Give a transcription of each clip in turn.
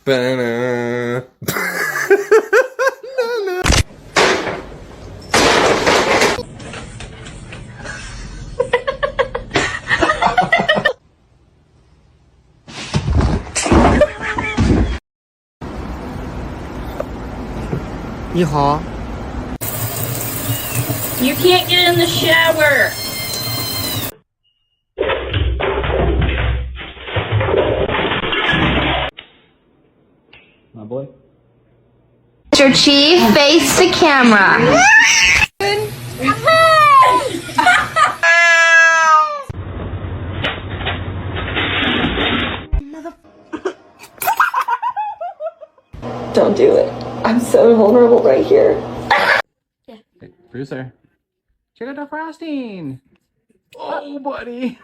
Ba-na. You can't get in the shower. My boy. Mr. Chief, face the camera. Don't do it. I'm so vulnerable right here. Hey, producer. Check out the frosting. Oh, buddy.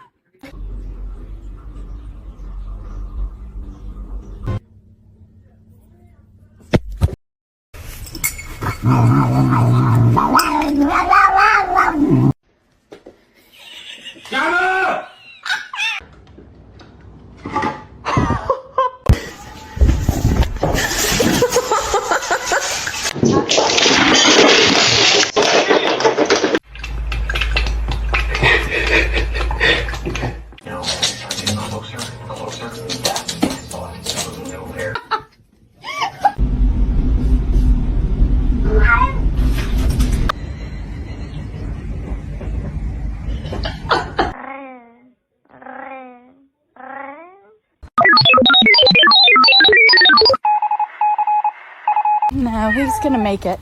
No, he's gonna make it.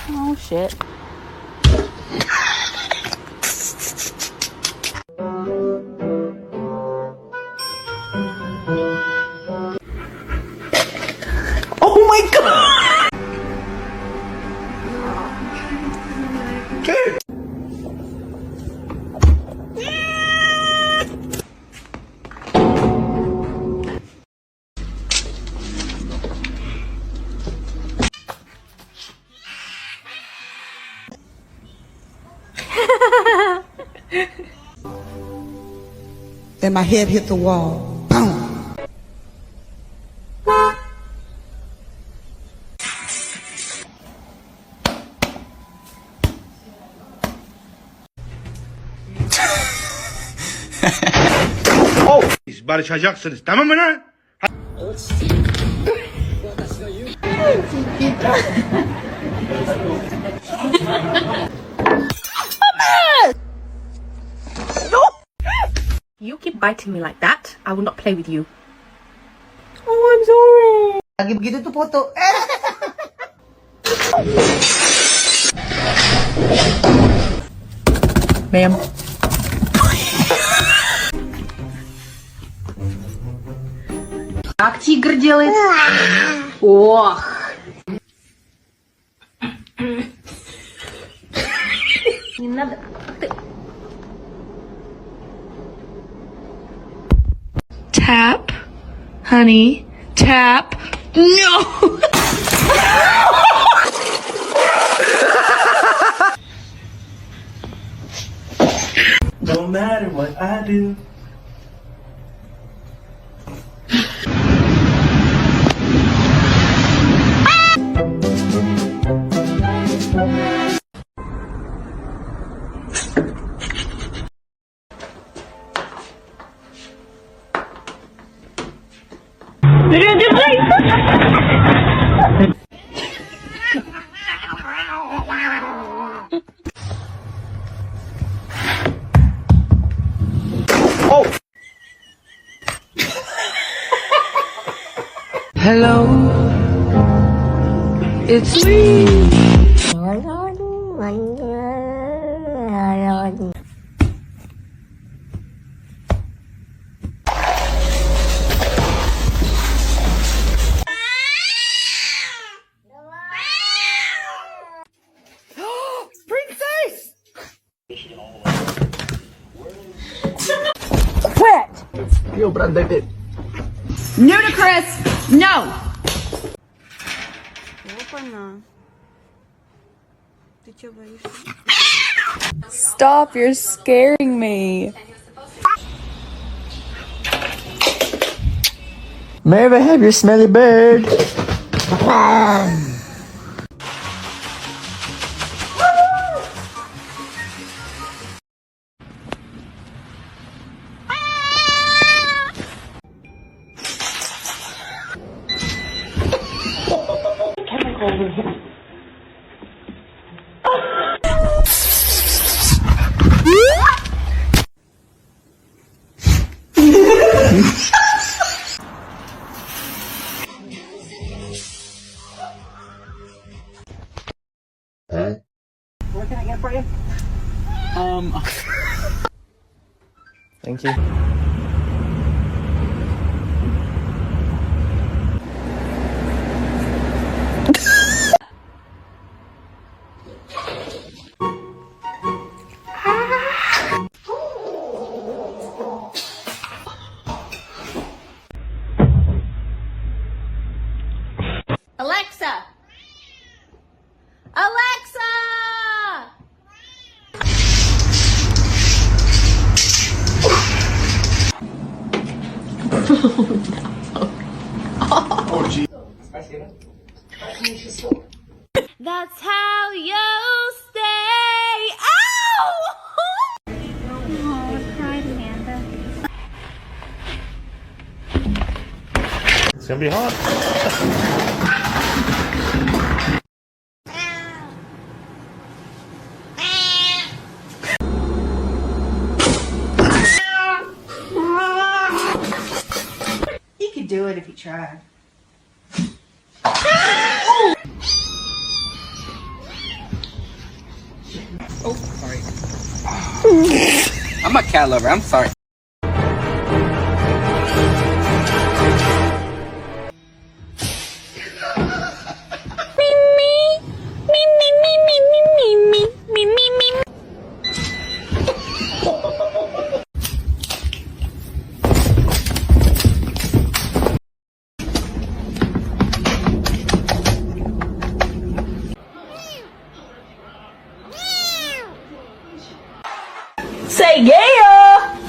Oh shit. Oh my god! Kid! Then my head hit the wall. Boom. Oh! Barışacaksınız, tamam mı lan? You keep biting me like that, I will not play with you. Oh, I'm sorry. Lagi begitu tuh foto. Ma'am. Как тигр делает? Ох. Не надо. Tap, honey, tap. No. Don't matter what I do. Hello. It's me. Quit! Yo, branded. Ludicrous! No! Stop, you're scaring me. May I have your smelly bird? What can I get for you? Thank you. Alexa! Alexa! Oh, gee. That's how you stay. Ow! Oh, cried Amanda. It's gonna be hot. He could do it if he tried. Oh, sorry. I'm a cat lover. I'm sorry. Say yeah!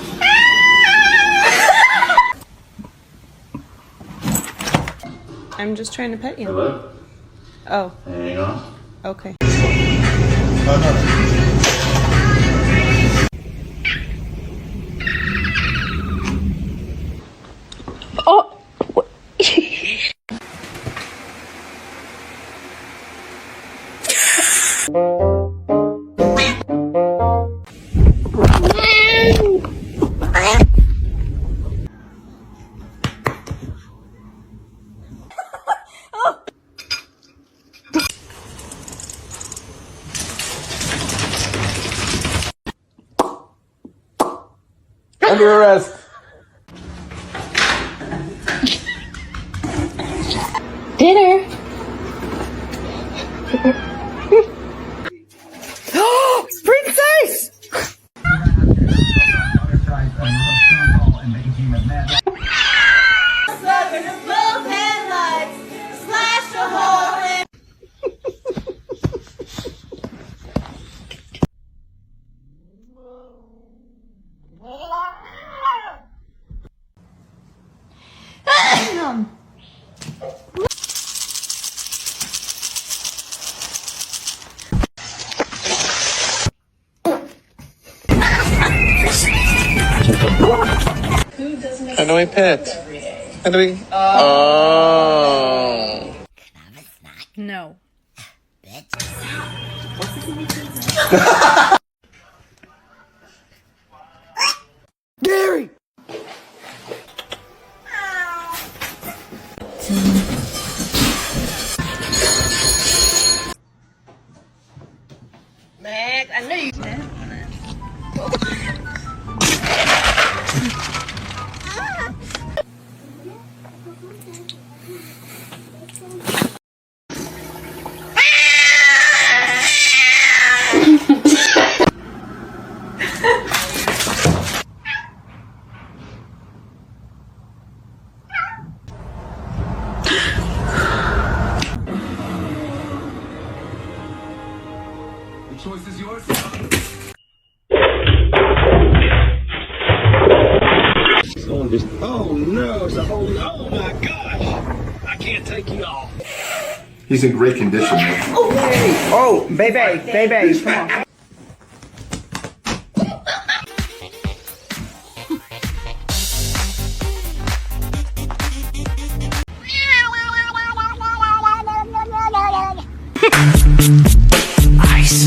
I'm just trying to pet you. Hello? Oh, Hang on. okay. Oh. Under arrest. Dinner. Princess! How do I pet? How do we? Oh. No. Gary! Max, I knew you. The choice is yours. Oh no, it's a whole no. Oh my gosh! I can't take you off. He's in great condition. Oh, baby, come on.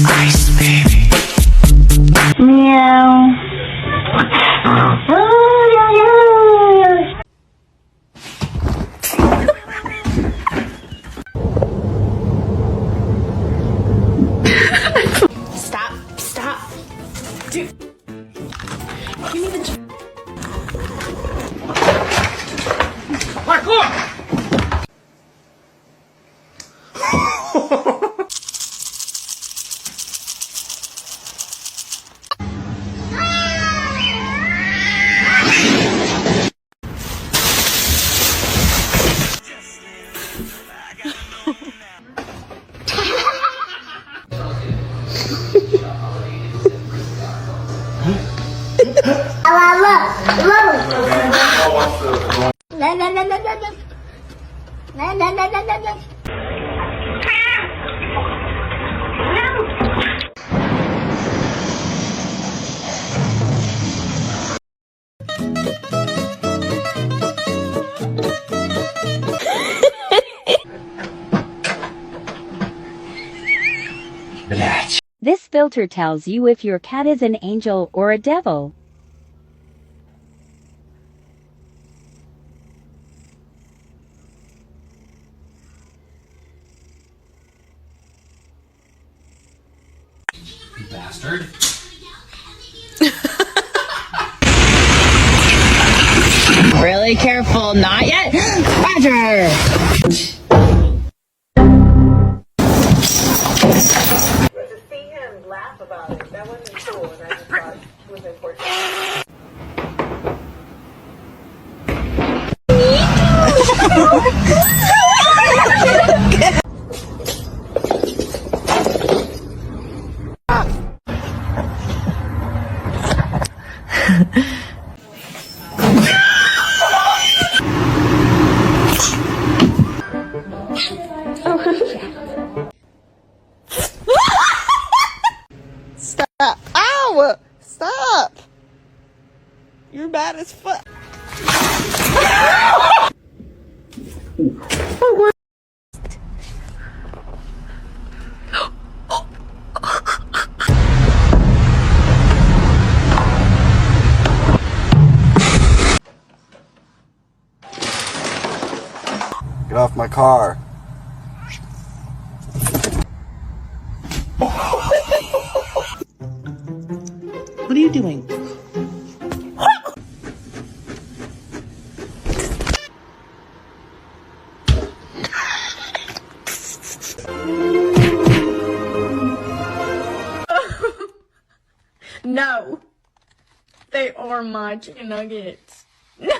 Ice, baby. Stop. Dude. You need to. Parkour! This filter tells you if your cat is an angel or a devil. You bastard. Really careful. Not yet. Roger. To see him laugh about it, that wasn't cool, and I just thought it was important. Stop. Ow! Stop! You're bad as fuck. Get off my car. What are you doing? No. They are my chicken nuggets. No.